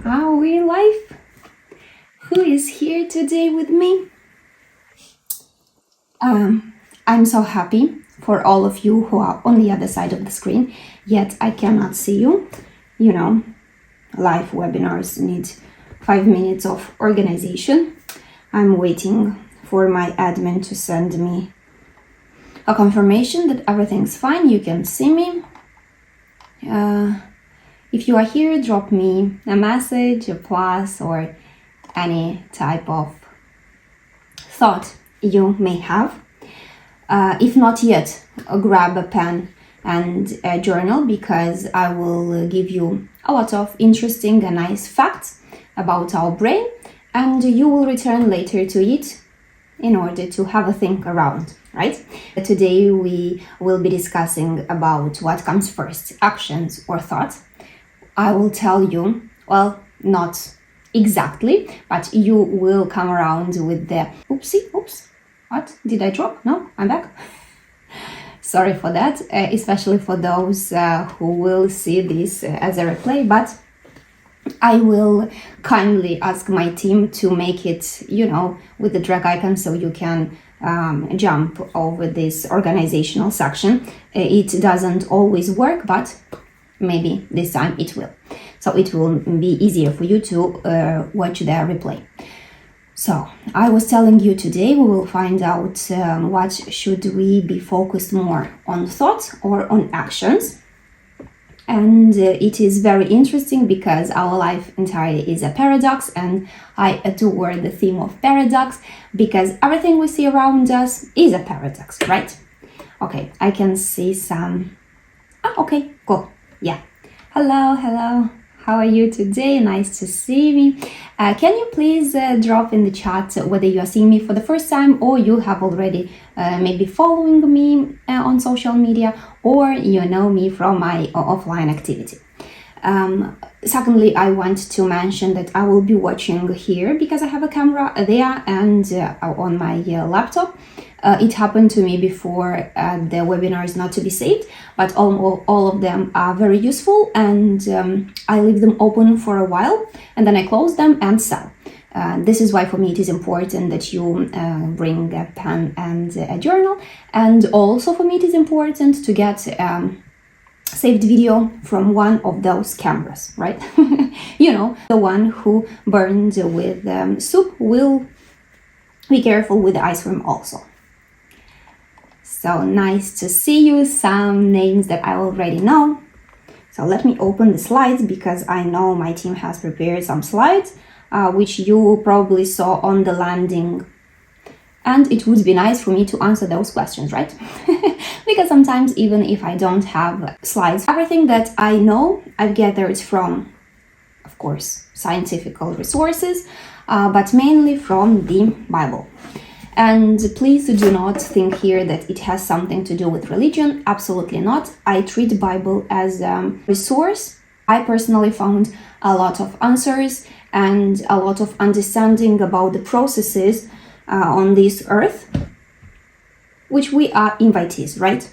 Are we live? Who is here today with me? I'm so happy for all of you who are on the other side of the screen, yet I cannot see you. You know, live webinars need 5 minutes of organization. I'm waiting for my admin to send me a confirmation that everything's fine. You can see me. If you are here, drop me a message, a plus, or any type of thought you may have. If not yet, grab a pen and a journal, because I will give you a lot of interesting and nice facts about our brain, and you will return later to it in order to have a think around, right? Today we will be discussing about what comes first, actions or thoughts. I will tell you, well, not exactly, but you will come around with the oops, what did I drop? No, I'm back. Sorry for that, especially for those who will see this as a replay, but I will kindly ask my team to make it, with the drag icon, so you can jump over this organizational section. It doesn't always work, but maybe this time it will. So it will be easier for you to watch the replay. So I was telling you today we will find out what should we be focused more on, thoughts or on actions. And it is very interesting because our life entirely is a paradox, and I adore the theme of paradox because everything we see around us is a paradox, right? Okay, I can see some. Okay, cool. Yeah. Hello. How are you today? Nice to see me. Can you please drop in the chat whether you are seeing me for the first time, or you have already maybe following me on social media, or you know me from my offline activity. Secondly, I want to mention that I will be watching here because I have a camera there and on my laptop. It happened to me before the webinars not to be saved, but all of them are very useful, and I leave them open for a while and then I close them and sell. This is why for me it is important that you bring a pen and a journal, and also for me it is important to get saved video from one of those cameras, right? The one who burned with soup will be careful with the ice cream also. So nice to see you. Some names that I already know. So let me open the slides because I know my team has prepared some slides, which you probably saw on the landing. And it would be nice for me to answer those questions, right? Because sometimes even if I don't have slides, everything that I know I've gathered from, of course, scientific resources, but mainly from the Bible. And please do not think here that it has something to do with religion. Absolutely not. I treat Bible as a resource. I personally found a lot of answers and a lot of understanding about the processes on this earth, which we are invitees, right?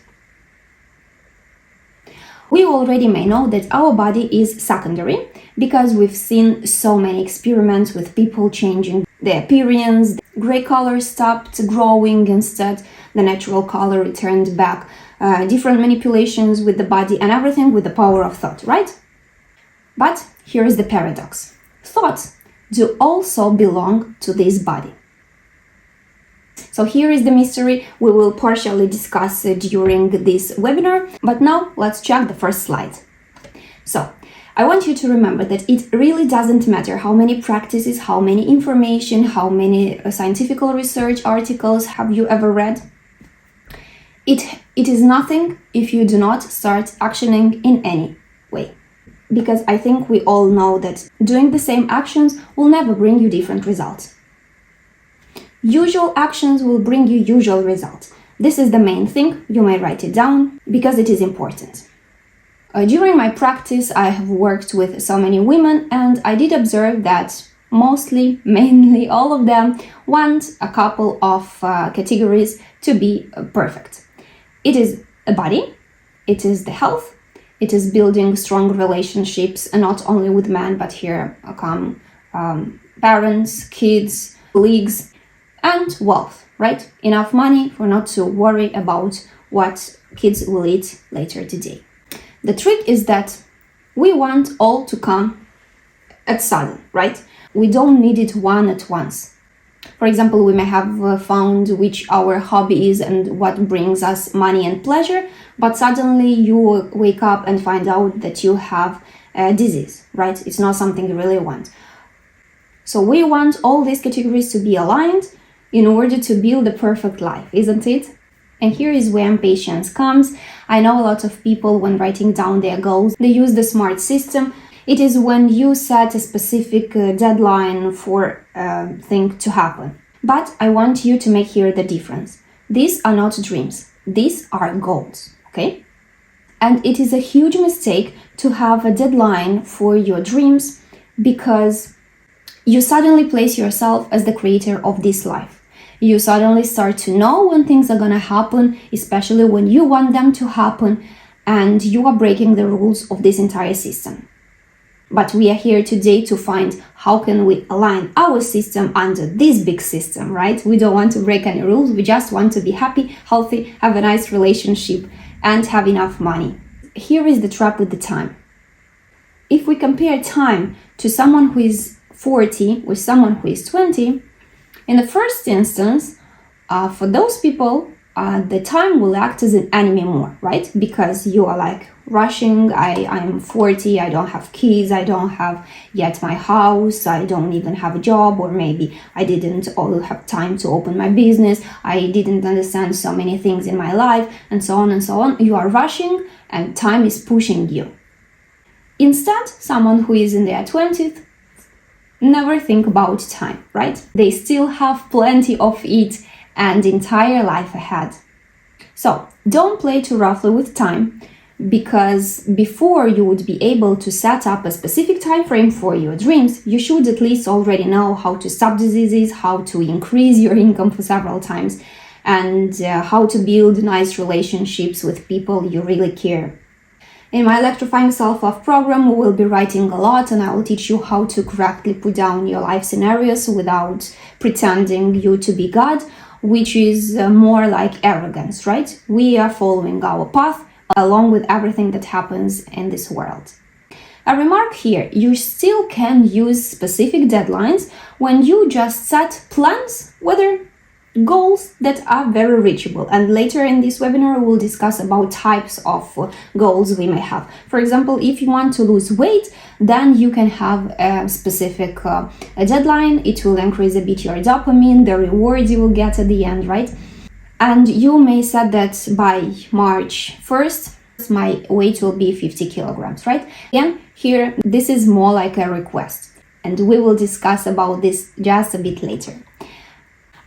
We already may know that our body is secondary because we've seen so many experiments with people changing their appearance. The gray color stopped growing, instead the natural color returned back. Different manipulations with the body, and everything with the power of thought, right? But here is the paradox. Thoughts do also belong to this body. So here is the mystery we will partially discuss during this webinar, but now let's check the first slide. So I want you to remember that it really doesn't matter how many practices, how many information, how many scientific research articles have you ever read. It is nothing if you do not start actioning in any way. Because I think we all know that doing the same actions will never bring you different results. Usual actions will bring you usual results. This is the main thing. You may write it down because it is important. During my practice, I have worked with so many women, and I did observe that mainly all of them want a couple of categories to be perfect. It is a body, it is the health, It is building strong relationships, and not only with men, but here come parents, kids, colleagues, and wealth, right? Enough money for not to worry about what kids will eat later today. The trick is that we want all to come at sudden, right? We don't need it one at once. For example, we may have found which our hobby is and what brings us money and pleasure, but suddenly you wake up and find out that you have a disease, right? It's not something you really want. So we want all these categories to be aligned in order to build a perfect life, isn't it? And here is where impatience comes. I know a lot of people, when writing down their goals, they use the SMART system. It is when you set a specific deadline for a thing to happen. But I want you to make here the difference. These are not dreams. These are goals, okay? And it is a huge mistake to have a deadline for your dreams, because you suddenly place yourself as the creator of this life. You suddenly start to know when things are going to happen, especially when you want them to happen, and you are breaking the rules of this entire system. But we are here today to find how can we align our system under this big system, right? We don't want to break any rules. We just want to be happy, healthy, have a nice relationship, and have enough money. Here is the trap with the time. If we compare time to someone who is 40 with someone who is 20, in the first instance, for those people, the time will act as an enemy more, right? Because you are like rushing. I'm 40, I don't have kids, I don't have yet my house, I don't even have a job, or maybe I didn't all have time to open my business, I didn't understand so many things in my life, and so on and so on. You are rushing and time is pushing you. Instead, someone who is in their 20s never think about time, right? They still have plenty of it and entire life ahead. So don't play too roughly with time, because before you would be able to set up a specific time frame for your dreams, you should at least already know how to stop diseases, how to increase your income for several times, and how to build nice relationships with people you really care. In my Electrifying Self-Love program, we will be writing a lot, and I will teach you how to correctly put down your life scenarios without pretending you to be God, which is more like arrogance, right? We are following our path along with everything that happens in this world. A remark here, you still can use specific deadlines when you just set plans, whether goals that are very reachable. And later in this webinar, we'll discuss about types of goals we may have. For example, if you want to lose weight, then you can have a specific a deadline. It will increase a bit your dopamine, the reward you will get at the end, right? And you may set that by March 1st, my weight will be 50 kilograms, right? Again, here, this is more like a request. And we will discuss about this just a bit later.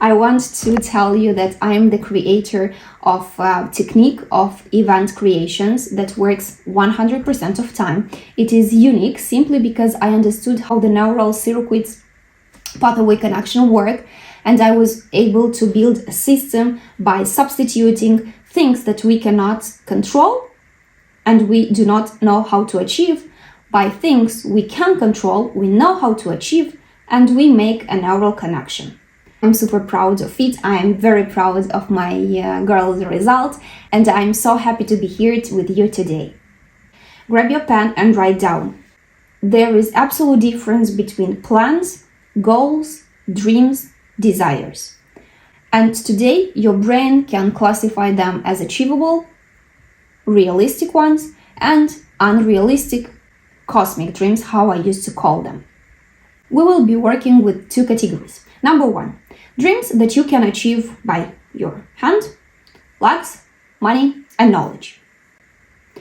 I want to tell you that I am the creator of a technique of event creations that works 100% of time. It is unique simply because I understood how the neural circuits pathway connection work, and I was able to build a system by substituting things that we cannot control and we do not know how to achieve by things we can control, we know how to achieve, and we make a neural connection. I'm super proud of it. I'm very proud of my girl's result, and I'm so happy to be here with you today. Grab your pen and write down. There is absolute difference between plans, goals, dreams, desires. And today your brain can classify them as achievable, realistic ones, and unrealistic cosmic dreams, how I used to call them. We will be working with two categories. Number one, dreams that you can achieve by your hand, legs, money, and knowledge.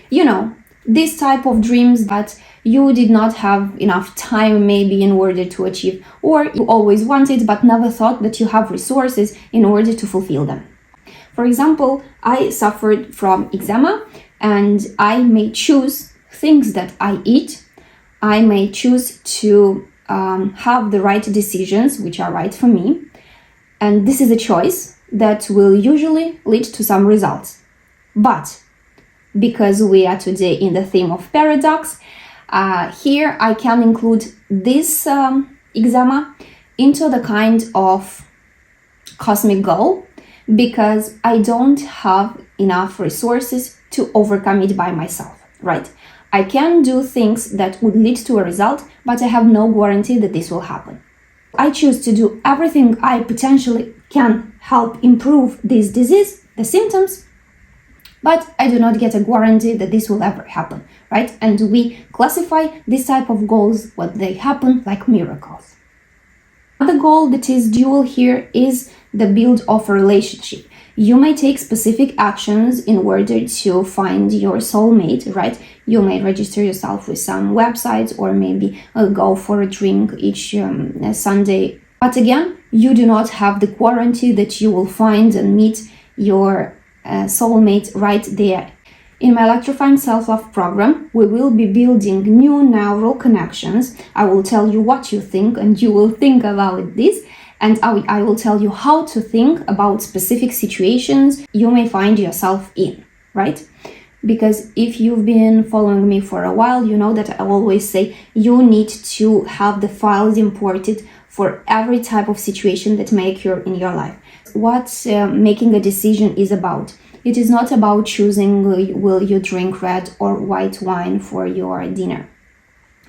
You know, this type of dreams that you did not have enough time maybe in order to achieve, or you always wanted but never thought that you have resources in order to fulfill them. For example, I suffered from eczema, and I may choose things that I eat. I may choose to have the right decisions which are right for me. And this is a choice that will usually lead to some results. But because we are today in the theme of paradox, here I can include this eczema into the kind of cosmic goal, because I don't have enough resources to overcome it by myself, right? I can do things that would lead to a result, but I have no guarantee that this will happen. I choose to do everything I potentially can help improve this disease, the symptoms, but I do not get a guarantee that this will ever happen, right? And we classify this type of goals, what they happen, like miracles. The goal that is dual here is the build of a relationship. You may take specific actions in order to find your soulmate, right? You may register yourself with some websites, or maybe go for a drink each Sunday. But again, you do not have the guarantee that you will find and meet your soulmate right there. In my electrifying self-love program, we will be building new neural connections. I will tell you what you think and you will think about this. And I will tell you how to think about specific situations you may find yourself in, right? Because if you've been following me for a while, you know that I always say you need to have the files imported for every type of situation that may occur in your life. What making a decision is about. It is not about choosing will you drink red or white wine for your dinner.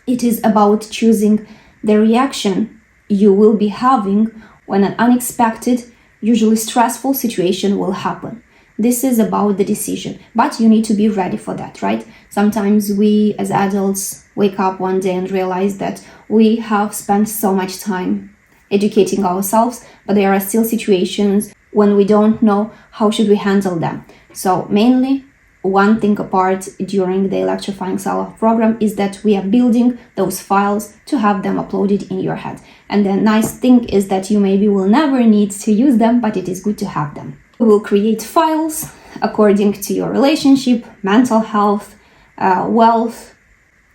It is about choosing the reaction you will be having when an unexpected, usually stressful situation will happen. This is about the decision, but you need to be ready for that, right? Sometimes we as adults wake up one day and realize that we have spent so much time educating ourselves, but there are still situations when we don't know how should we handle them. So mainly, one thing apart during the electrifying self program is that we are building those files to have them uploaded in your head. And the nice thing is that you maybe will never need to use them, but it is good to have them. We will create files according to your relationship, mental health, wealth,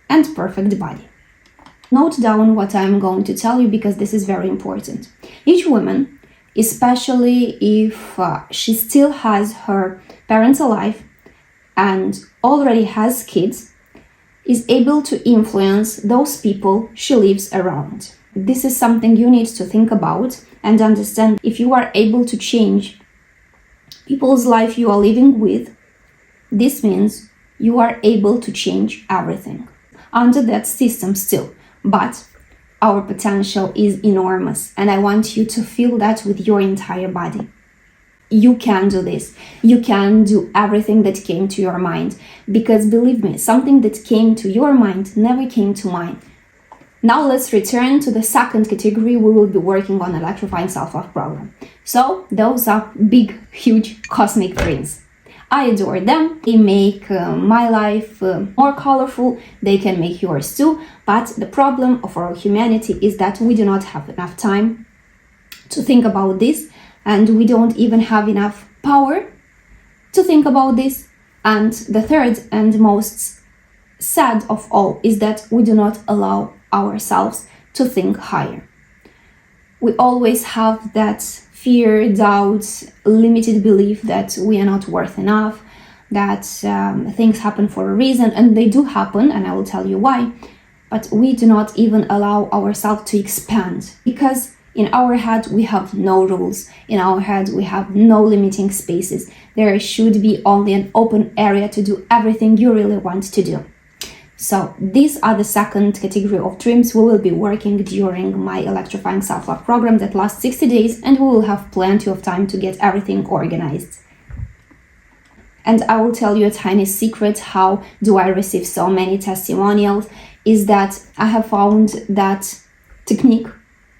and perfect body. Note down what I'm going to tell you, because this is very important. Each woman, especially if she still has her parents alive and already has kids, is able to influence those people she lives around. This is something you need to think about and understand. If you are able to change people's life you are living with, this means you are able to change everything under that system still. But our potential is enormous, and I want you to feel that with your entire body. You can do this. You can do everything that came to your mind, because believe me, something that came to your mind never came to mine. Now let's return to the second category we will be working on, electrifying self-love program. So those are big, huge cosmic dreams. I adore them. They make my life more colorful. They can make yours too. But the problem of our humanity is that we do not have enough time to think about this, and we don't even have enough power to think about this. And the third and most sad of all is that we do not allow ourselves to think higher. We always have that fear, doubt, limited belief that we are not worth enough, that things happen for a reason, and they do happen, and I will tell you why, but we do not even allow ourselves to expand, because in our head we have no rules, in our head we have no limiting spaces. There should be only an open area to do everything you really want to do. So these are the second category of dreams we will be working during my electrifying self-love program that lasts 60 days, and we will have plenty of time to get everything organized. And I will tell you a tiny secret. How do I receive so many testimonials? Is that I have found that technique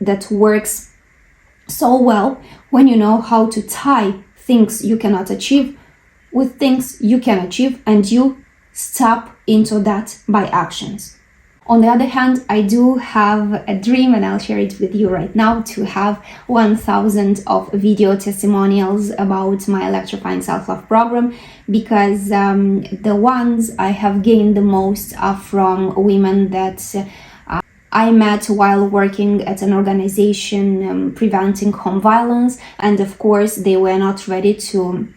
that works so well when you know how to tie things you cannot achieve with things you can achieve, and you step into that by actions. On the other hand, I do have a dream, and I'll share it with you right now, to have 1,000 of video testimonials about my electrifying self-love program, because the ones I have gained the most are from women that I met while working at an organization preventing home violence, and of course they were not ready to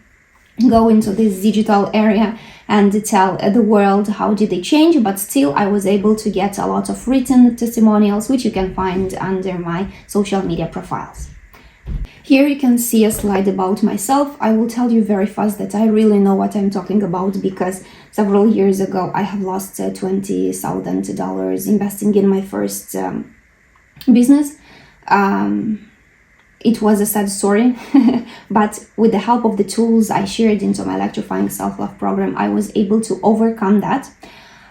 go into this digital area and tell the world how did they change, but still I was able to get a lot of written testimonials, which you can find under my social media profiles. Here you can see a slide about myself. I will tell you very fast that I really know what I'm talking about, because several years ago I have lost $20,000 investing in my first business. It was a sad story, but with the help of the tools I shared into my electrifying self-love program, I was able to overcome that.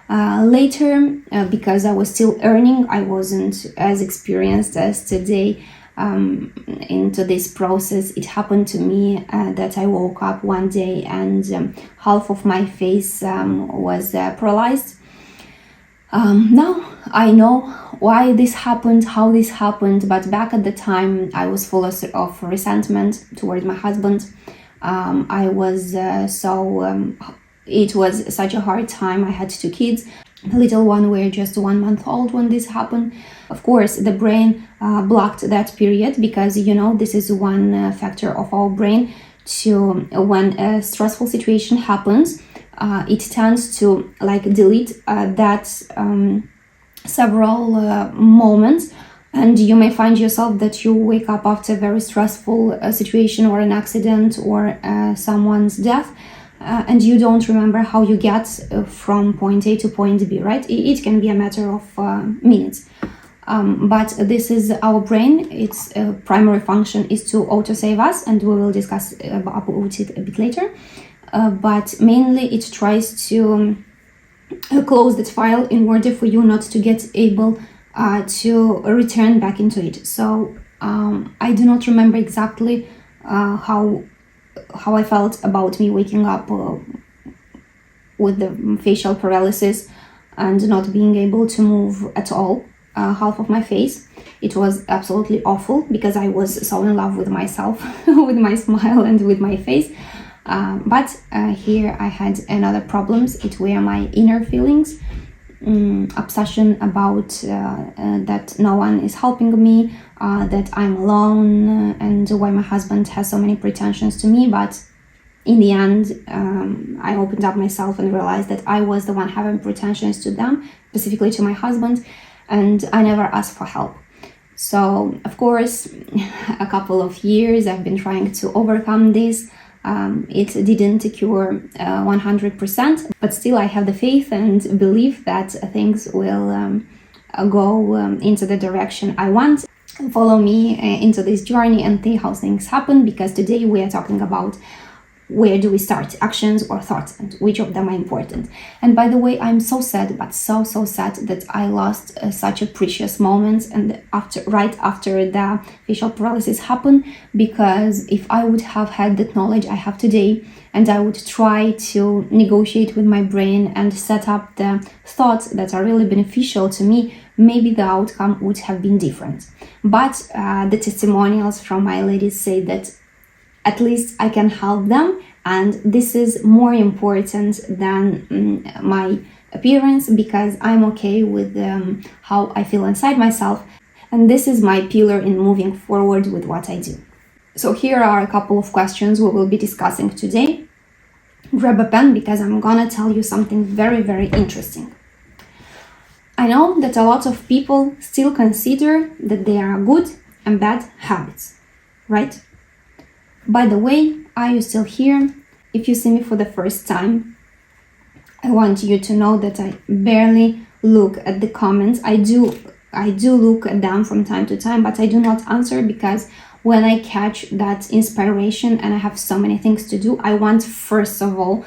Later, because I was still earning, I wasn't as experienced as today into this process. It happened to me that I woke up one day and half of my face was paralyzed. Now I know why this happened, how this happened, but back at the time I was full of resentment toward my husband. It was such a hard time. I had 2 kids. The little one were just 1 month old when this happened. Of course, the brain blocked that period, because this is one factor of our brain to, when a stressful situation happens, it tends to delete that several moments, and you may find yourself that you wake up after a very stressful situation or an accident or someone's death, and you don't remember how you get from point A to point B, right? It can be a matter of minutes. But this is our brain. Its primary function is to autosave us, and we will discuss about it a bit later. But mainly it tries to close that file in order for you not to get able to return back into it. So I do not remember exactly how I felt about me waking up with the facial paralysis and not being able to move at all, half of my face. It was absolutely awful, because I was so in love with myself, with my smile and with my face. But here I had another problems. It were my inner feelings, obsession about that no one is helping me, that I'm alone, and why my husband has so many pretensions to me. But in the end, I opened up myself and realized that I was the one having pretensions to them, specifically to my husband, and I never asked for help. So, of course, a couple of years I've been trying to overcome this. It didn't cure 100%, but still I have the faith and belief that things will go into the direction I want. Follow me into this journey and see how things happen, because today we are talking about where do we start, actions or thoughts, and which of them are important. And by the way, I'm so sad, but so sad that I lost such a precious moment, and right after the facial paralysis happened, because if I would have had that knowledge I have today, and I would try to negotiate with my brain and set up the thoughts that are really beneficial to me, maybe the outcome would have been different. But the testimonials from my ladies say that at least I can help them, and this is more important than my appearance, because I'm okay with how I feel inside myself, and this is my pillar in moving forward with what I do. So here are a couple of questions we will be discussing today. Grab a pen, because I'm gonna tell you something very interesting. I know that a lot of people still consider that there are good and bad habits, right? By the way, are you still here? If you see me for the first time, I want you to know that I barely look at the comments. I do look at them from time to time, but I do not answer, because when I catch that inspiration and I have so many things to do, I want first of all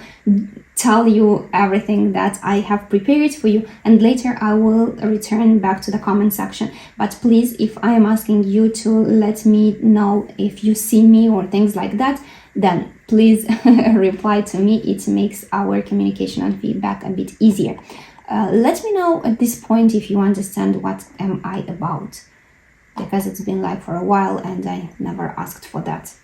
tell you everything that I have prepared for you, and later I will return back to the comment section. But please, if I am asking you to let me know if you see me or things like that, then please reply to me. It makes our communication and feedback a bit easier. Let me know at this point if you understand what am I about, because it's been for a while and I never asked for that.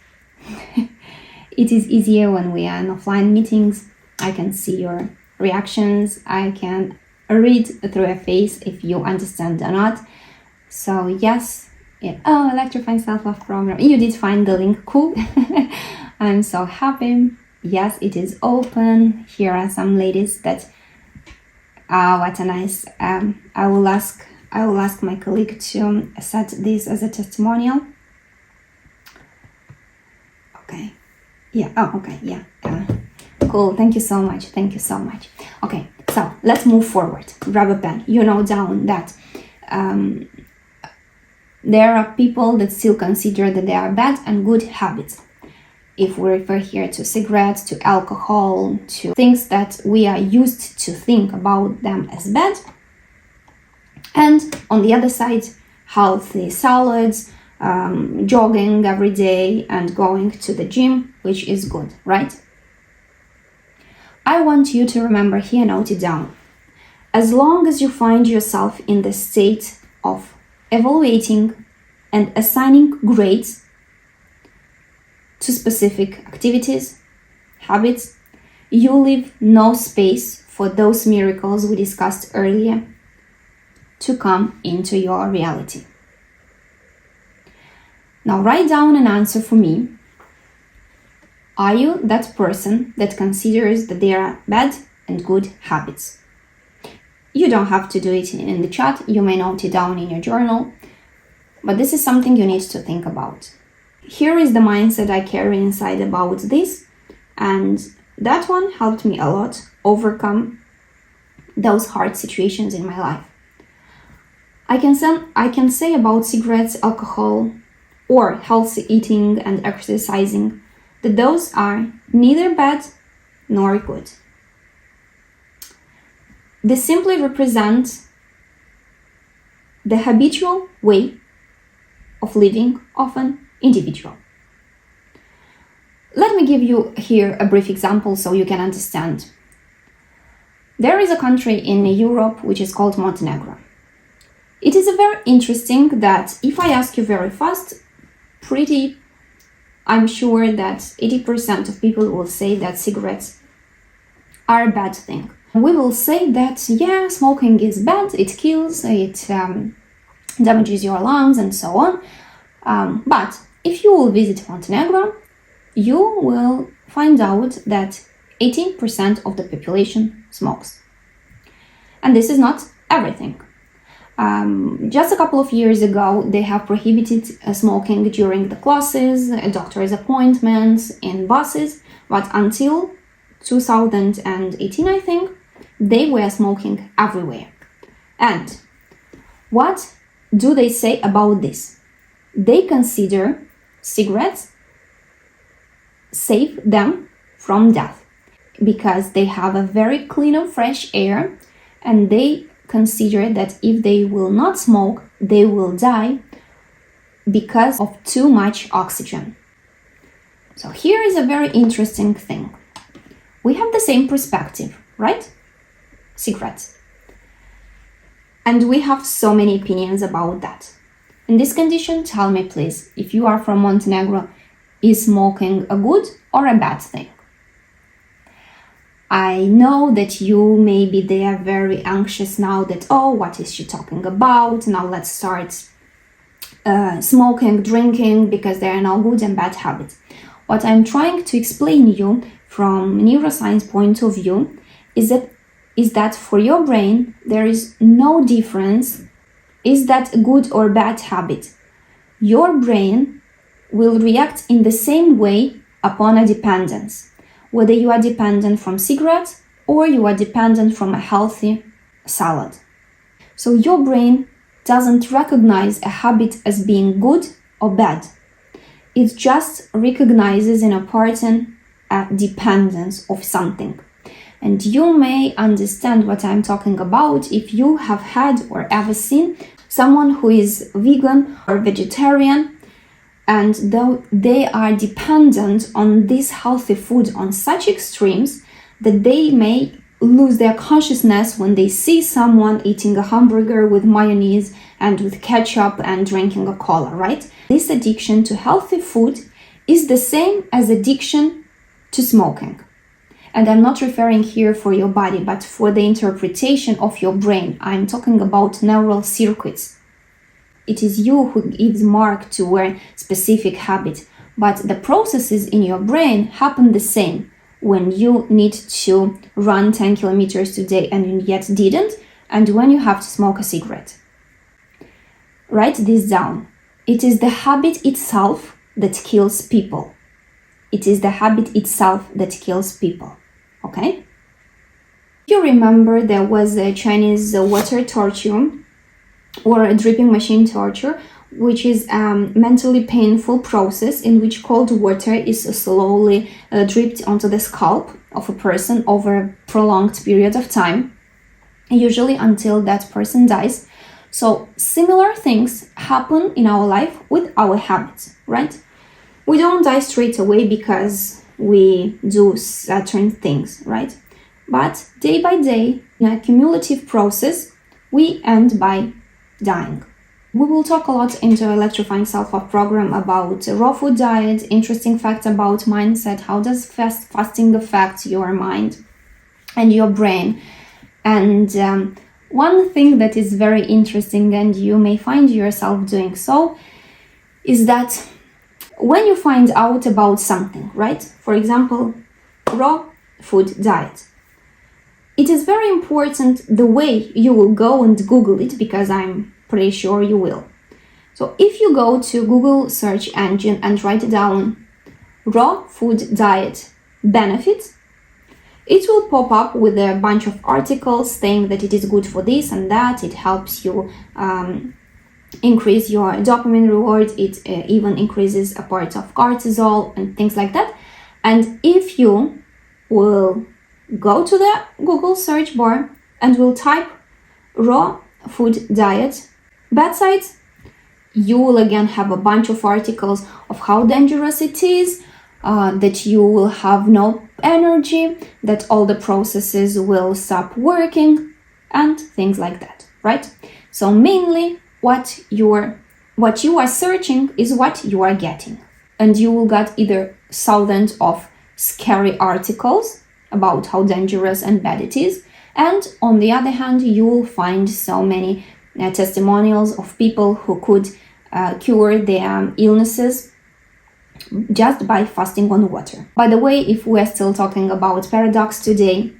It is easier when we are in offline meetings. I can see your reactions. I can read through your face if you understand or not. So yes, electrifying self-love program. You did find the link, cool. I'm so happy. Yes, it is open. Here are some ladies that, what a nice, I will ask my colleague to set this as a testimonial. Okay. Yeah. Oh, okay. Yeah. Cool. Thank you so much. Thank you so much. Okay. So let's move forward. Grab a pen. You know down that there are people that still consider that they are bad and good habits. If we refer here to cigarettes, to alcohol, to things that we are used to think about them as bad. And on the other side, healthy salads, jogging every day and going to the gym, which is good, right? I want you to remember here, note it down. As long as you find yourself in the state of evaluating and assigning grades to specific activities, habits, you leave no space for those miracles we discussed earlier to come into your reality. Now write down an answer for me. Are you that person that considers that there are bad and good habits? You don't have to do it in the chat, you may note it down in your journal, but this is something you need to think about. Here is the mindset I carry inside about this, and that one helped me a lot overcome those hard situations in my life. I can say about cigarettes, alcohol, or healthy eating and exercising that those are neither bad nor good. They simply represent the habitual way of living of an individual. Let me give you here a brief example so you can understand. There is a country in Europe which is called Montenegro. It is very interesting that if I ask you very fast, I'm sure that 80% of people will say that cigarettes are a bad thing. We will say that, yeah, smoking is bad, it kills, it damages your lungs and so on. But if you will visit Montenegro, you will find out that 18% of the population smokes. And this is not everything. Just a couple of years ago, they have prohibited smoking during the classes, doctor's appointments, in buses, but until 2018, I think, they were smoking everywhere. And what do they say about this? They consider cigarettes save them from death because they have a very clean and fresh air, and they consider that if they will not smoke, they will die because of too much oxygen. So here is a very interesting thing. We have the same perspective, right? Cigarettes. And we have so many opinions about that. In this condition, tell me please, if you are from Montenegro, is smoking a good or a bad thing? I know that you maybe they are very anxious now that, oh, what is she talking about? Now let's start smoking, drinking, because there are no good and bad habits. What I'm trying to explain you from neuroscience point of view is that for your brain, there is no difference. Is that a good or bad habit? Your brain will react in the same way upon a dependence, whether you are dependent from cigarettes or you are dependent from a healthy salad. So your brain doesn't recognize a habit as being good or bad. It just recognizes in a pattern a dependence of something. And you may understand what I'm talking about if you have had or ever seen someone who is vegan or vegetarian, and though they are dependent on this healthy food on such extremes that they may lose their consciousness when they see someone eating a hamburger with mayonnaise and with ketchup and drinking a cola, right? This addiction to healthy food is the same as addiction to smoking. And I'm not referring here for your body, but for the interpretation of your brain. I'm talking about neural circuits. It is you who gives mark to a specific habit, but the processes in your brain happen the same. when you need to run 10 kilometers today and you yet didn't, and when you have to smoke a cigarette. Write this down. It is the habit itself that kills people. It is the habit itself that kills people. Okay? If you remember, there was a Chinese water torture or a dripping machine torture, which is a mentally painful process in which cold water is slowly dripped onto the scalp of a person over a prolonged period of time, usually until that person dies. So similar things happen in our life with our habits, right? We don't die straight away because we do certain things, right? But day by day, in a cumulative process, we end by dying. We will talk a lot into Electrifying Self-Love program about raw food diet, interesting facts about mindset, how does fasting affect your mind and your brain. And one thing that is very interesting, and you may find yourself doing so, is that when you find out about something, right? For example, raw food diet. It is very important the way you will go and Google it, because I'm pretty sure you will. So if you go to Google search engine and write down raw food diet benefits, it will pop up with a bunch of articles saying that it is good for this and that. It helps you increase your dopamine reward. It even increases a part of cortisol and things like that. And if you will go to the Google search bar and will type raw food diet bad sides, you will again have a bunch of articles of how dangerous it is, that you will have no energy, that all the processes will stop working, and things like that, right? So mainly what you are searching is what you are getting. And you will get either thousands of scary articles about how dangerous and bad it is, and on the other hand, you will find so many testimonials of people who could cure their illnesses just by fasting on water. By the way, if we're still talking about paradox today,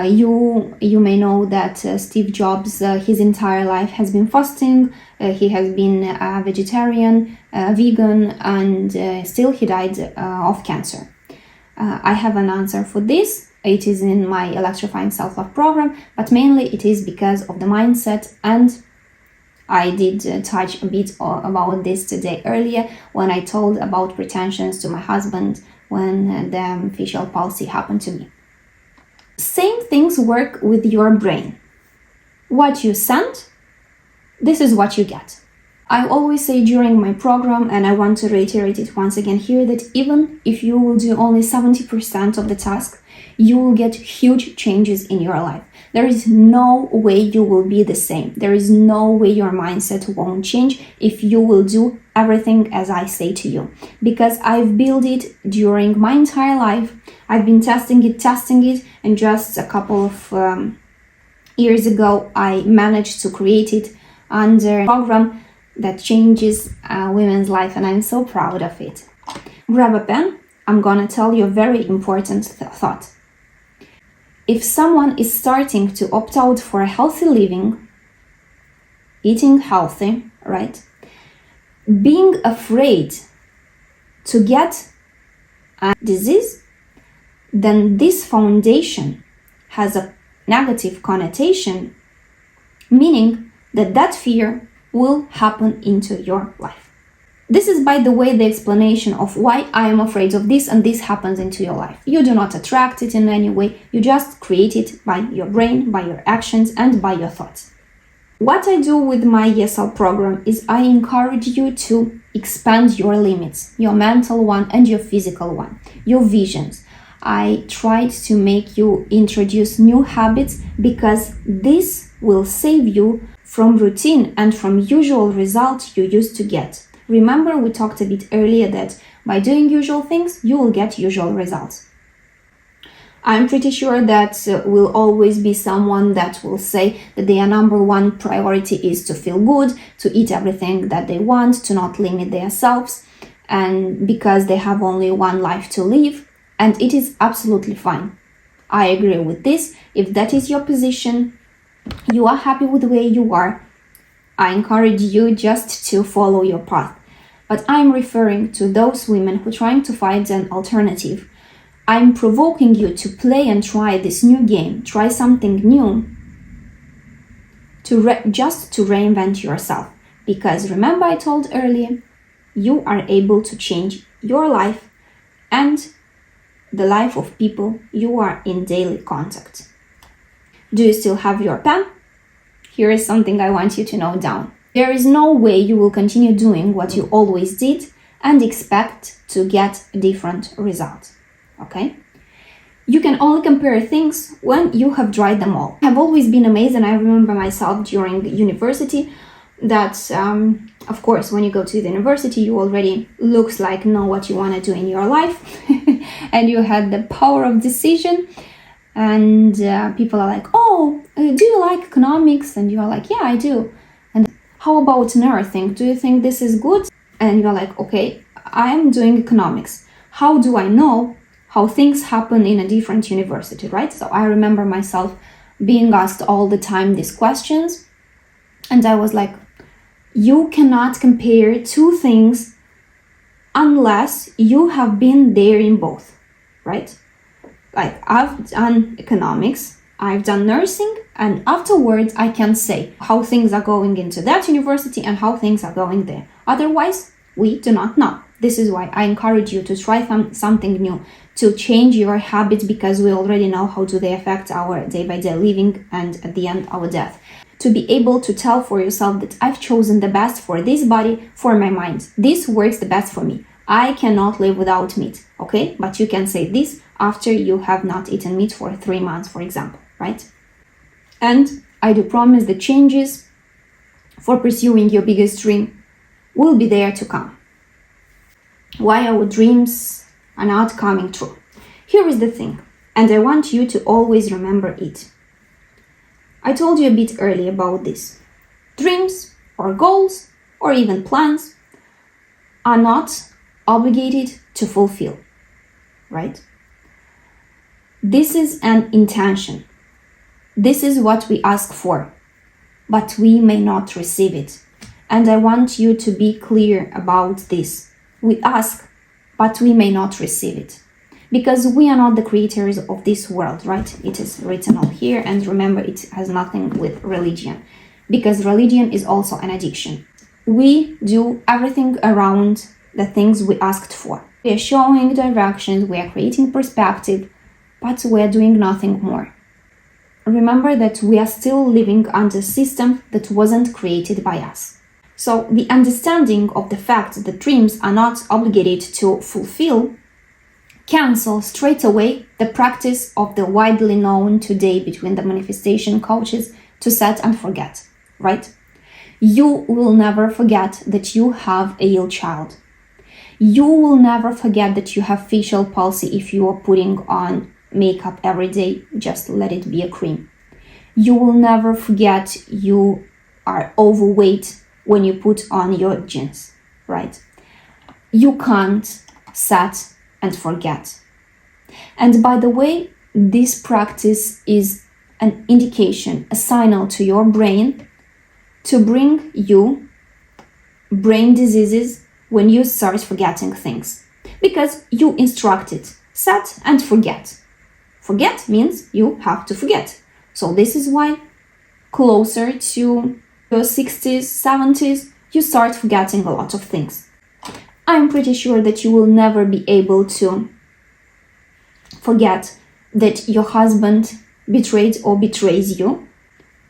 you may know that Steve Jobs, his entire life has been fasting. He has been a vegetarian, vegan, and still he died of cancer. I have an answer for this. It is in my Electrifying Self-Love program, but mainly it is because of the mindset, and I did touch a bit about this today earlier when I told about pretensions to my husband when the facial palsy happened to me. Same things work with your brain. What you send, this is what you get. I always say during my program, and I want to reiterate it once again here, that even if you will do only 70% of the task, you will get huge changes in your life. There is no way you will be the same. There is no way your mindset won't change if you will do everything as I say to you. Because I've built it during my entire life. I've been testing it, and just a couple of years ago, I managed to create it under a program that changes women's life, and I'm so proud of it. Grab a pen. I'm gonna tell you a very important thought. If someone is starting to opt out for a healthy living, eating healthy, right? Being afraid to get a disease, then this foundation has a negative connotation, meaning that fear will happen into your life. This is, by the way, the explanation of why I am afraid of this and this happens into your life. You do not attract it in any way, you just create it by your brain, by your actions, and by your thoughts. What I do with my ESL program is I encourage you to expand your limits, your mental one and your physical one, your visions. I tried to make you introduce new habits because this will save you from routine and from usual results you used to get. Remember, we talked a bit earlier that by doing usual things, you will get usual results. I'm pretty sure that will always be someone that will say that their number one priority is to feel good, to eat everything that they want, to not limit themselves, and because they have only one life to live. And it is absolutely fine. I agree with this. If that is your position, you are happy with the way you are, I encourage you just to follow your path. But I'm referring to those women who are trying to find an alternative. I'm provoking you to play and try this new game, try something new, just to reinvent yourself. Because remember I told earlier, you are able to change your life and the life of people you are in daily contact. Do you still have your pen? Here is something I want you to note down. There is no way you will continue doing what you always did and expect to get a different result. Okay? You can only compare things when you have tried them all. I've always been amazed, and I remember myself during university that, of course, when you go to the university, you already looks like know what you want to do in your life, and you had the power of decision. And people are like, oh, do you like economics? And you are like, yeah, I do. And how about nursing? Do you think this is good? And you're like, okay, I am doing economics. How do I know how things happen in a different university, right? So I remember myself being asked all the time these questions. And I was like, you cannot compare two things unless you have been there in both, right? Like, I've done economics, I've done nursing, and afterwards I can say how things are going into that university and how things are going there. Otherwise, we do not know. This is why I encourage you to try something new, to change your habits, because we already know how do they affect our day-by-day living and at the end our death. To be able to tell for yourself that I've chosen the best for this body, for my mind. This works the best for me. I cannot live without meat, okay? But you can say this after you have not eaten meat for 3 months, for example, right? And I do promise the changes for pursuing your biggest dream will be there to come. Why our dreams are not coming true. Here is the thing, and I want you to always remember it. I told you a bit earlier about this. Dreams or goals or even plans are not obligated to fulfill, right? This is an intention. This is what we ask for, but we may not receive it. And I want you to be clear about this. We ask, but we may not receive it. Because we are not the creators of this world, right? It is written all here, and remember, it has nothing with religion. Because religion is also an addiction. We do everything around the things we asked for. We are showing directions, we are creating perspective, but we are doing nothing more. Remember that we are still living under a system that wasn't created by us. So the understanding of the fact that dreams are not obligated to fulfill cancel straight away the practice of the widely known today between the manifestation coaches to set and forget, right? You will never forget that you have a ill child. You will never forget that you have facial palsy if you are putting on makeup every day, just let it be a cream. You will never forget you are overweight when you put on your jeans, right? You can't set and forget. And by the way, this practice is an indication, a signal to your brain to bring you brain diseases when you start forgetting things. Because you instructed, set and forget. Forget means you have to forget. So this is why closer to your 60s, 70s, you start forgetting a lot of things. I'm pretty sure that you will never be able to forget that your husband betrayed or betrays you,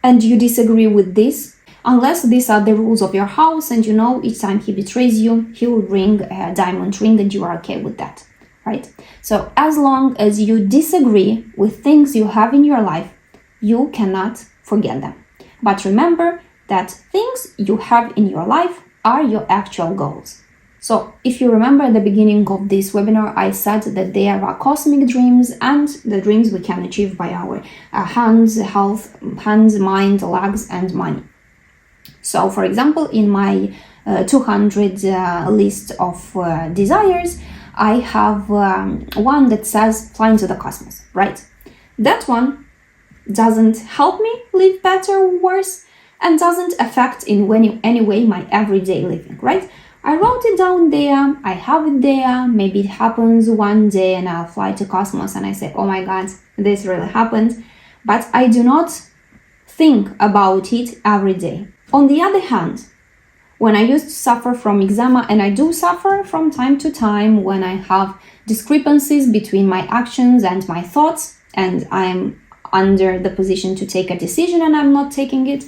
and you disagree with this, unless these are the rules of your house and you know each time he betrays you, he will bring a diamond ring and you are okay with that, right? So as long as you disagree with things you have in your life, you cannot forget them. But remember that things you have in your life are your actual goals. So if you remember at the beginning of this webinar, I said that there are cosmic dreams and the dreams we can achieve by our hands, health, hands, mind, legs, and money. So for example, in my 200 list of desires, I have one that says fly into the cosmos, right? That one doesn't help me live better or worse and doesn't affect in any way my everyday living, right? I wrote it down there, I have it there, maybe it happens one day and I'll fly to cosmos and I say, oh my God, this really happened. But I do not think about it every day. On the other hand, when I used to suffer from eczema, and I do suffer from time to time when I have discrepancies between my actions and my thoughts, and I'm under the position to take a decision and I'm not taking it,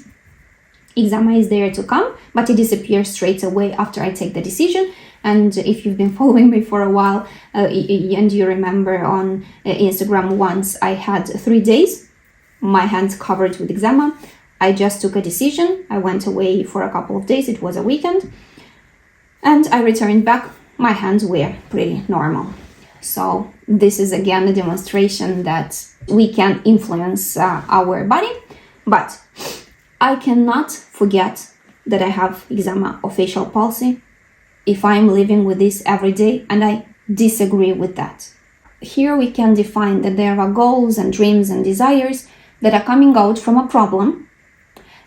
eczema is there to come, but it disappears straight away after I take the decision. And if you've been following me for a while and you remember on Instagram, once I had 3 days, my hands covered with eczema. I just took a decision. I went away for a couple of days. It was a weekend. And I returned back. My hands were pretty normal. So this is again a demonstration that we can influence our body. But I cannot forget that I have eczema or facial palsy if I'm living with this every day, and I disagree with that. Here we can define that there are goals and dreams and desires that are coming out from a problem,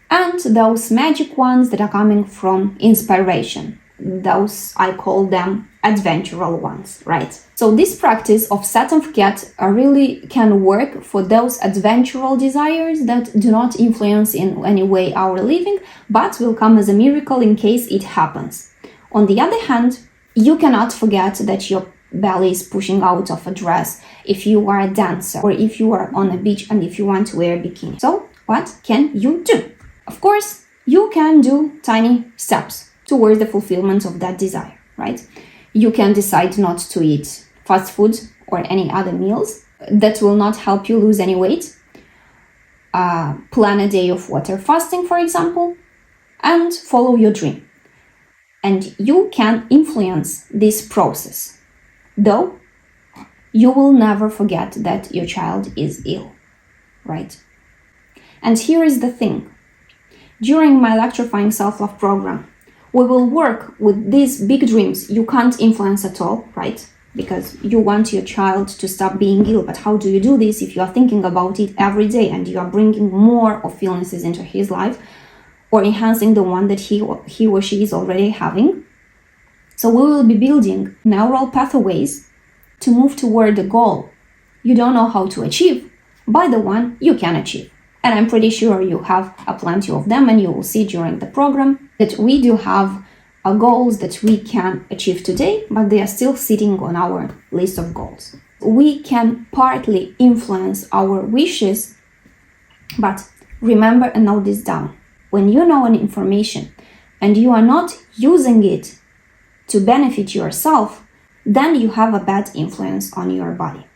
and those magic ones that are coming from inspiration. Those, I call them adventural ones, right? So this practice of set and forget really can work for those adventural desires that do not influence in any way our living, but will come as a miracle in case it happens. On the other hand, you cannot forget that your belly is pushing out of a dress if you are a dancer or if you are on a beach and if you want to wear a bikini. So what can you do? Of course, you can do tiny steps towards the fulfillment of that desire, right? You can decide not to eat fast food or any other meals that will not help you lose any weight. Plan a day of water fasting, for example, and follow your dream. And you can influence this process, though you will never forget that your child is ill, right? And here is the thing. During my Electrifying Self-Love program, we will work with these big dreams you can't influence at all, right? Because you want your child to stop being ill, but how do you do this if you are thinking about it every day and you are bringing more of illnesses into his life or enhancing the one that he or she is already having? So we will be building neural pathways to move toward the goal you don't know how to achieve, by the one you can achieve. And I'm pretty sure you have plenty of them, and you will see during the program that we do have goals that we can achieve today, but they are still sitting on our list of goals. We can partly influence our wishes, but remember and note this down. When you know an information and you are not using it to benefit yourself, then you have a bad influence on your body.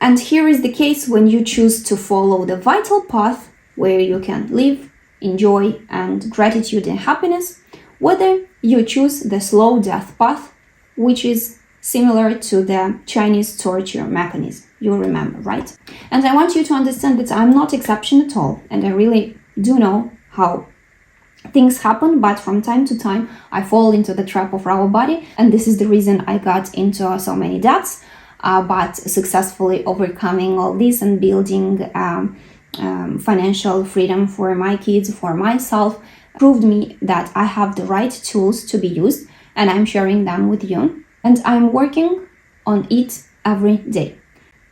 And here is the case when you choose to follow the vital path where you can live, enjoy, and gratitude and happiness, whether you choose the slow death path, which is similar to the Chinese torture mechanism, you remember, right? And I want you to understand that I'm not exception at all, and I really do know how things happen, but from time to time I fall into the trap of our body, and this is the reason I got into so many debts. But successfully overcoming all this and building financial freedom for my kids, for myself, proved me that I have the right tools to be used, and I'm sharing them with you. And I'm working on it every day.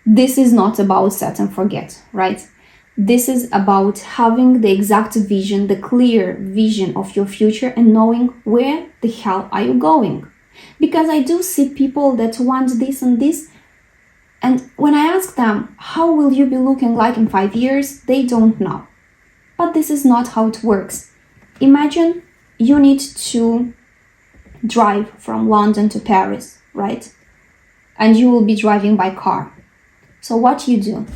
This is not about set and forget, right? This is about having the exact vision, the clear vision of your future and knowing where the hell are you going. Because I do see people that want this and this, and when I ask them, how will you be looking like in 5 years? They don't know. But this is not how it works. Imagine you need to drive from London to Paris, right? And you will be driving by car. So what you do?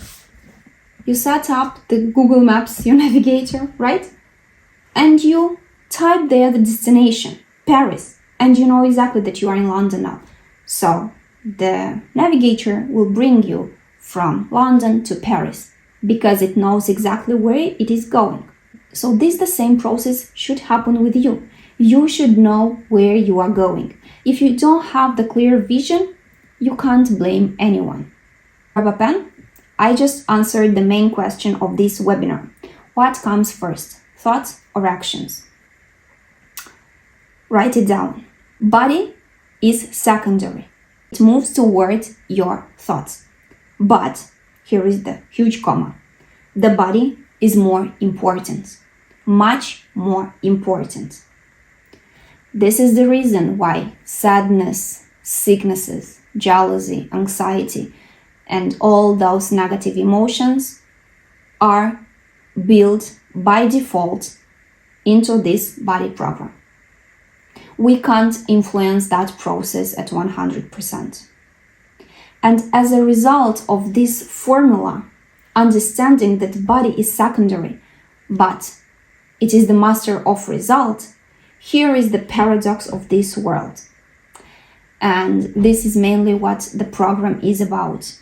You set up the Google Maps, your navigator, right? And you type there the destination, Paris, and you know exactly that you are in London now. So the navigator will bring you from London to Paris because it knows exactly where it is going. So this the same process should happen with you. You should know where you are going. If you don't have the clear vision, you can't blame anyone. Grab a pen. I just answered the main question of this webinar. What comes first, thoughts or actions? Write it down. Body is secondary. It moves toward your thoughts. But, here is the huge comma, the body is more important, much more important. This is the reason why sadness, sicknesses, jealousy, anxiety, and all those negative emotions are built by default into this body program. We can't influence that process at 100%. And as a result of this formula, understanding that body is secondary, but it is the master of result, here is the paradox of this world. And this is mainly what the program is about.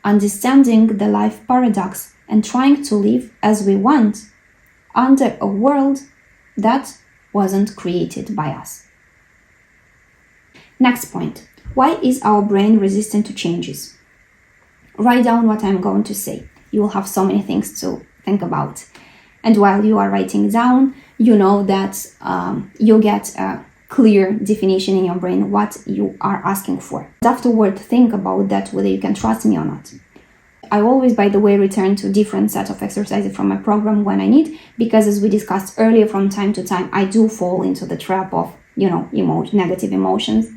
Understanding the life paradox and trying to live as we want under a world that wasn't created by us. Next point. Why is our brain resistant to changes? Write down what I'm going to say. You will have so many things to think about. And while you are writing down, you know that you get a clear definition in your brain what you are asking for. Afterward, think about that, whether you can trust me or not. I always, by the way, return to different set of exercises from my program when I need, because as we discussed earlier, from time to time, I do fall into the trap of, negative emotions.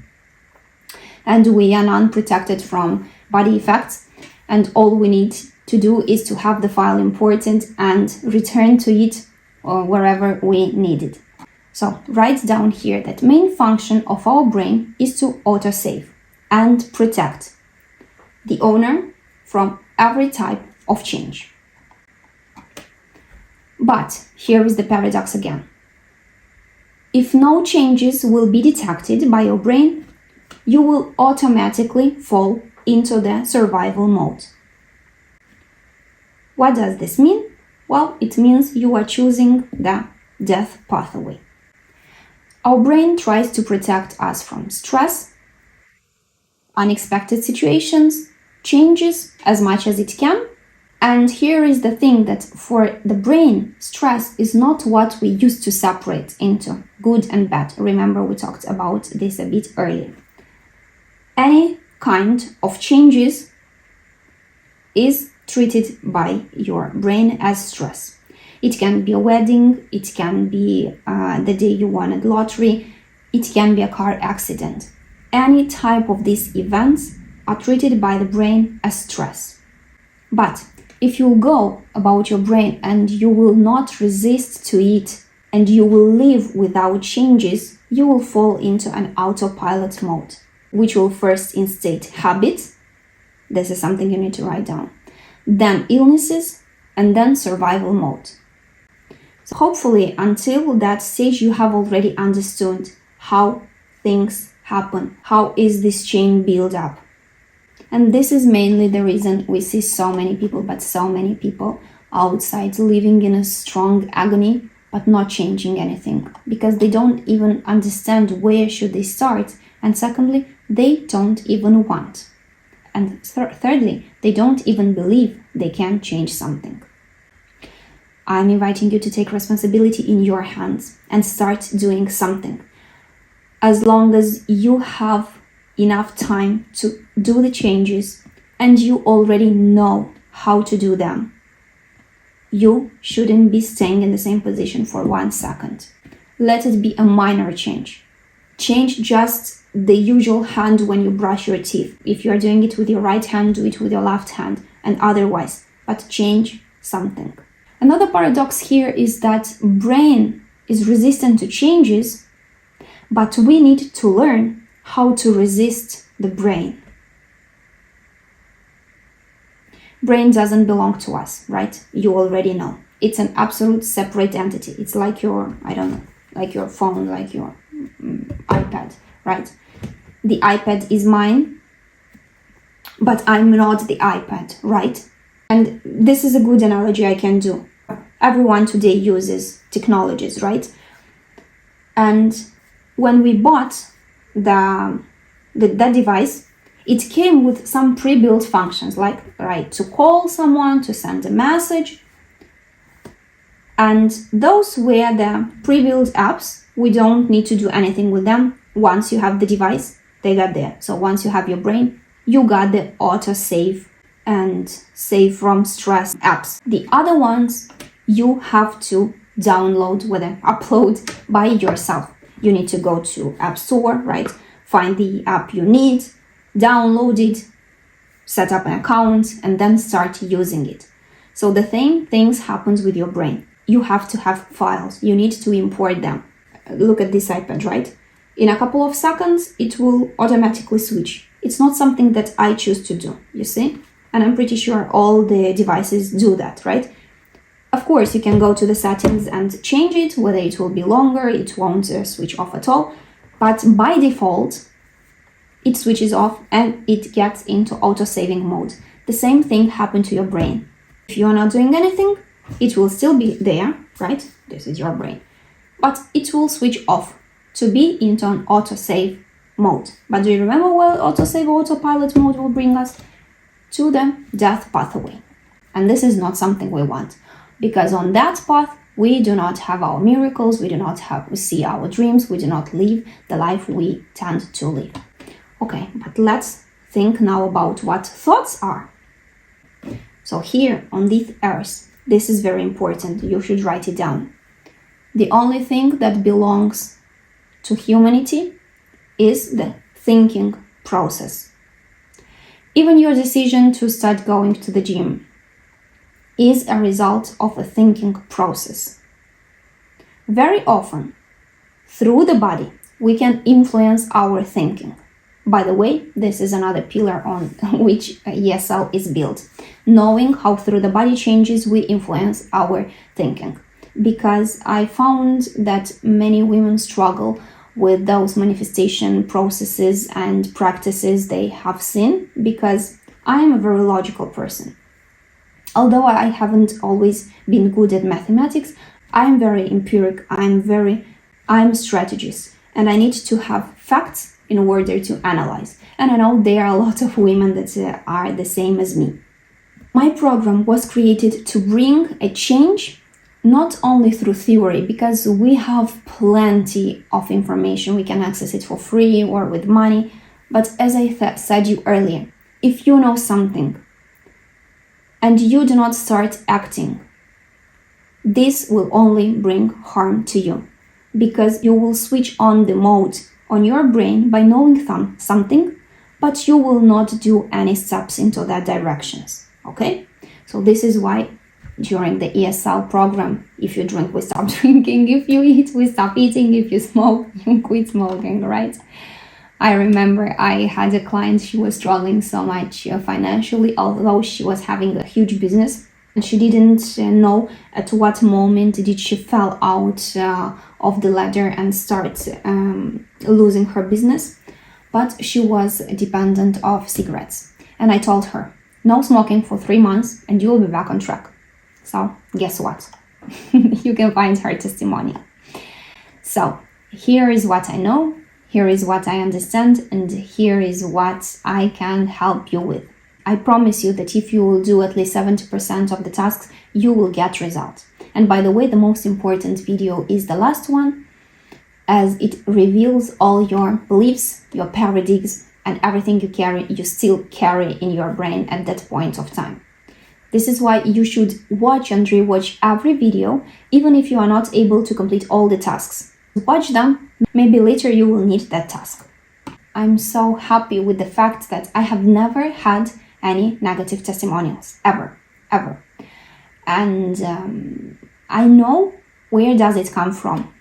And we are unprotected from body effects. And all we need to do is to have the file imported and return to it or wherever we need it. So write down here that main function of our brain is to autosave and protect the owner from every type of change. But here is the paradox again. If no changes will be detected by your brain, you will automatically fall into the survival mode. What does this mean? Well, it means you are choosing the death pathway. Our brain tries to protect us from stress, unexpected situations, changes as much as it can. And here is the thing, that for the brain, stress is not what we used to separate into good and bad. Remember, we talked about this a bit earlier. Any kind of changes is treated by your brain as stress. It can be a wedding, it can be the day you won a lottery, it can be a car accident. Any type of these events are treated by the brain as stress. But if you go about your brain and you will not resist to it and you will live without changes, you will fall into an autopilot mode, which will first instate habits. This is something you need to write down. Then illnesses, and then survival mode. So hopefully until that stage you have already understood how things happen, how is this chain built up. And this is mainly the reason we see so many people outside living in a strong agony but not changing anything, because they don't even understand where should they start, and secondly, they don't even want. And thirdly, they don't even believe they can change something. I'm inviting you to take responsibility in your hands and start doing something. As long as you have enough time to do the changes and you already know how to do them, you shouldn't be staying in the same position for 1 second. Let it be a minor change. Change just the usual hand when you brush your teeth. If you are doing it with your right hand, do it with your left hand, and otherwise, but change something. Another paradox here is that brain is resistant to changes, but we need to learn how to resist the brain. Brain doesn't belong to us, right? You already know. It's an absolute separate entity. It's like your, like your phone, like your iPad, right? The iPad is mine, but I'm not the iPad, right? And this is a good analogy I can do. Everyone today uses technologies, right? And when we bought that device, it came with some pre-built functions, like to call someone, to send a message. And those were the pre-built apps. We don't need to do anything with them. Once you have the device, they got there. So once you have your brain, you got the auto-save and save from stress apps. The other ones you have to download, upload by yourself. You need to go to App Store, right? Find the app you need, download it, set up an account, and then start using it. So the same things happens with your brain. You have to have files. You need to import them. Look at this iPad, right? In a couple of seconds, it will automatically switch. It's not something that I choose to do, you see? And I'm pretty sure all the devices do that, right? Of course, you can go to the settings and change it, whether it will be longer, it won't switch off at all. But by default, it switches off and it gets into auto-saving mode. The same thing happened to your brain. If you are not doing anything, it will still be there, right? This is your brain. But it will switch off to be into an auto-save mode. But do you remember where auto-save autopilot mode will bring us? To the death pathway. And this is not something we want. Because on that path, we do not have our miracles, we see our dreams, we do not live the life we tend to live. Okay, but let's think now about what thoughts are. So here on this earth, this is very important, you should write it down. The only thing that belongs to humanity is the thinking process. Even your decision to start going to the gym is a result of a thinking process. Very often, through the body, we can influence our thinking. By the way, this is another pillar on which ESL is built. Knowing how through the body changes we influence our thinking. Because I found that many women struggle with those manifestation processes and practices they have seen, because I am a very logical person. Although I haven't always been good at mathematics, I'm very empiric, I'm a strategist, and I need to have facts in order to analyze. And I know there are a lot of women that are the same as me. My program was created to bring a change, not only through theory, because we have plenty of information, we can access it for free or with money, but as I said you earlier, if you know something, and you do not start acting, this will only bring harm to you, because you will switch on the mode on your brain by knowing something, but you will not do any steps into that directions, okay? So this is why during the ESL program, if you drink, we stop drinking, if you eat, we stop eating, if you smoke, you quit smoking, right? I remember I had a client, she was struggling so much financially, although she was having a huge business, and she didn't know at what moment did she fell out of the ladder and start losing her business. But she was dependent of cigarettes. And I told her, no smoking for 3 months and you will be back on track. So guess what? You can find her testimony. So here is what I know. Here is what I understand, and here is what I can help you with. I promise you that if you will do at least 70% of the tasks, you will get results. And by the way, the most important video is the last one, as it reveals all your beliefs, your paradigms, and everything you still carry in your brain at that point of time. This is why you should watch and rewatch every video, even if you are not able to complete all the tasks. Watch them, maybe later you will need that task. I'm so happy with the fact that I have never had any negative testimonials, ever. And I know where does it come from,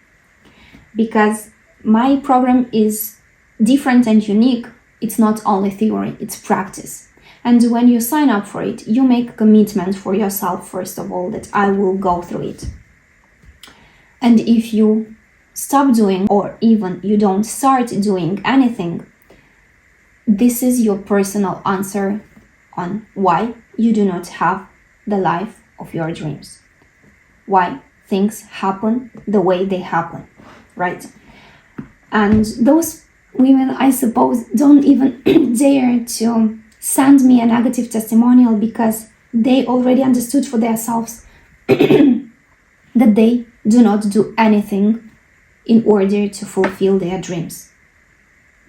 because my program is different and unique. It's not only theory, it's practice. And when you sign up for it, you make a commitment for yourself, first of all, that I will go through it. And if you stop doing, or even you don't start doing anything, this is your personal answer on why you do not have the life of your dreams. Why things happen the way they happen, right? And those women, I suppose, don't even dare to send me a negative testimonial because they already understood for themselves that they do not do anything in order to fulfill their dreams.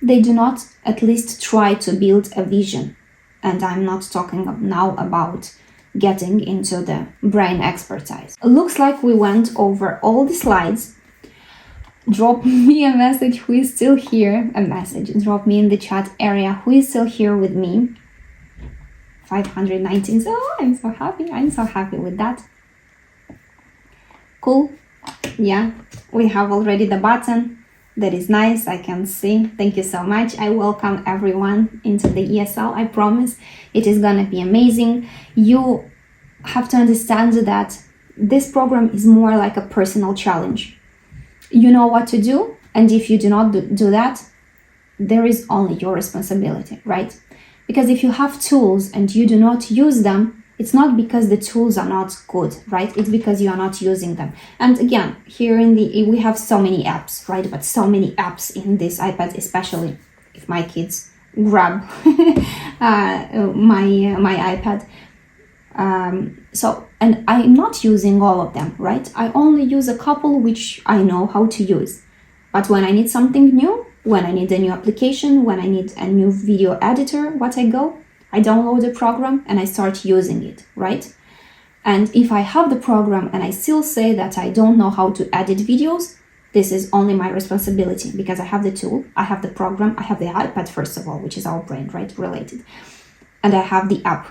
They do not at least try to build a vision. And I'm not talking now about getting into the brain expertise. Looks like we went over all the slides. Drop me a message who is still here. Drop me in the chat area who is still here with me. 519. So I'm so happy with that. Cool. Yeah, we have already the button. That is nice. I can see. Thank you so much. I welcome everyone into the ESL. I promise it is gonna be amazing. You have to understand that this program is more like a personal challenge. You know what to do, and if you do not do that, there is only your responsibility, right? Because if you have tools and you do not use them, it's not because the tools are not good, right? It's because you are not using them. And again, here we have so many apps, right? But so many apps in this iPad, especially if my kids grab my iPad. And I'm not using all of them, right? I only use a couple which I know how to use. But when I need something new, when I need a new application, when I need a new video editor, I download the program and I start using it, right? And if I have the program and I still say that I don't know how to edit videos, this is only my responsibility because I have the tool, I have the program, I have the iPad first of all, which is our brain, right? Related. And I have the app.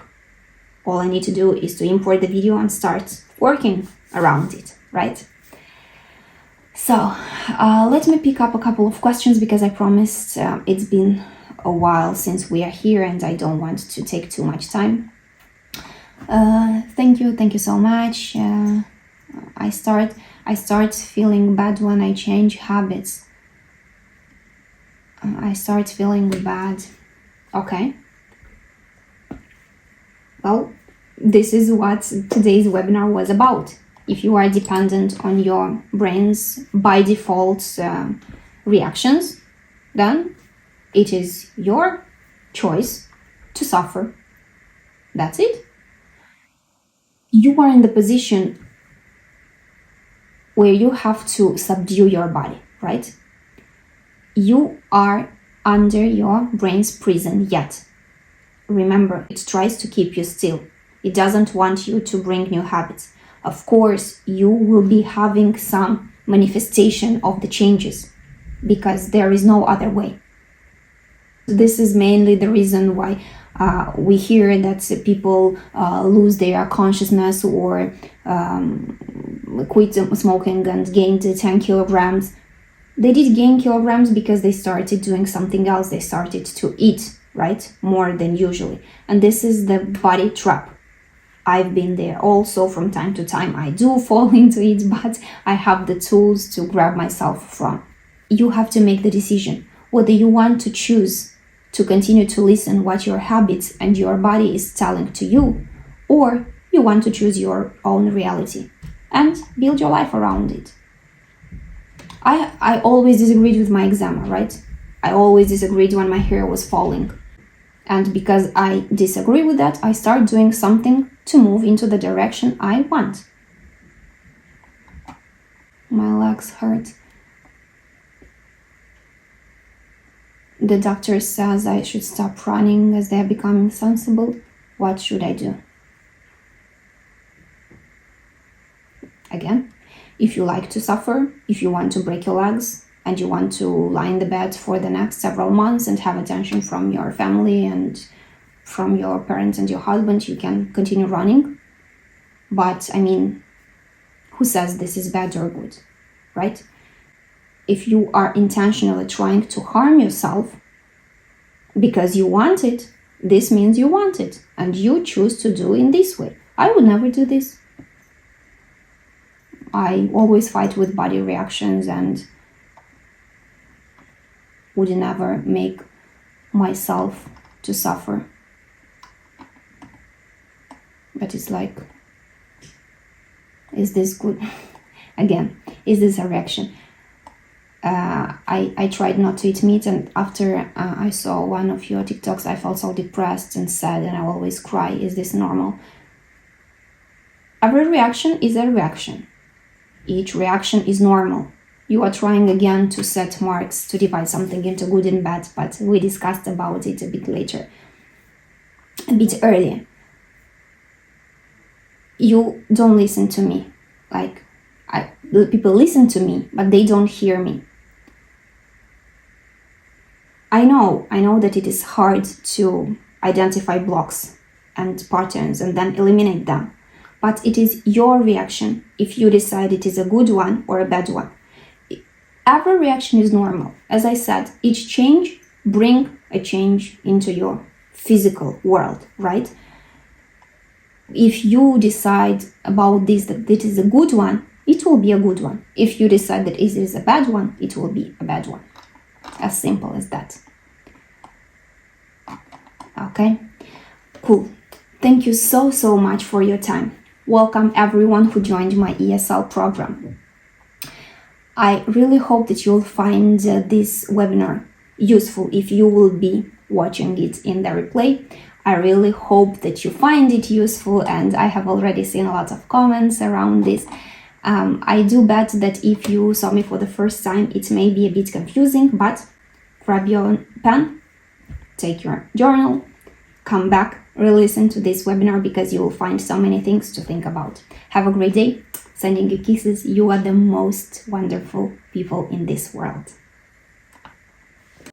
All I need to do is to import the video and start working around it, right? So let me pick up a couple of questions because I promised it's been a while since we are here and I don't want to take too much time. Thank you so much. I start feeling bad when I change habits. I start feeling bad. Okay. Well, this is what today's webinar was about. If you are dependent on your brain's by default reactions, then it is your choice to suffer. That's it. You are in the position where you have to subdue your body, right? You are under your brain's prison yet. Remember, it tries to keep you still. It doesn't want you to bring new habits. Of course, you will be having some manifestation of the changes because there is no other way. This is mainly the reason why we hear that people lose their consciousness or quit smoking and gained 10 kilograms. They did gain kilograms because they started doing something else. They started to eat, right? More than usually. And this is the body trap. I've been there also from time to time. I do fall into it, but I have the tools to grab myself from. You have to make the decision whether you want to choose to continue to listen what your habits and your body is telling to you, or you want to choose your own reality and build your life around it. I always disagreed with my eczema, right? I always disagreed when my hair was falling. And because I disagree with that, I start doing something to move into the direction I want. My legs hurt. The doctor says I should stop running as they are becoming sensible. What should I do? Again, if you like to suffer, if you want to break your legs, and you want to lie in the bed for the next several months and have attention from your family and from your parents and your husband, you can continue running. But I mean, who says this is bad or good, right? If you are intentionally trying to harm yourself because you want it, this means you want it and you choose to do in this way. I would never do this. I always fight with body reactions and would never make myself to suffer. But it's like, is this good? Again, is this a reaction? I tried not to eat meat, and after I saw one of your TikToks, I felt so depressed and sad, and I always cry. Is this normal? Every reaction is a reaction. Each reaction is normal. You are trying again to set marks to divide something into good and bad, but we discussed about it a bit later, a bit earlier. You don't listen to me. Like, people listen to me, but they don't hear me. I know that it is hard to identify blocks and patterns and then eliminate them. But it is your reaction if you decide it is a good one or a bad one. Every reaction is normal. As I said, each change brings a change into your physical world, right? If you decide about this, that it is a good one, it will be a good one. If you decide that it is a bad one, it will be a bad one. As simple as that. Okay? Cool. Thank you so much for your time. Welcome everyone who joined my ESL program. I really hope that you'll find this webinar useful if you will be watching it in the replay. I really hope that you find it useful, and I have already seen a lot of comments around this. I do bet that if you saw me for the first time, it may be a bit confusing, but grab your pen, take your journal, come back, re-listen to this webinar, because you will find so many things to think about. Have a great day. Sending you kisses. You are the most wonderful people in this world.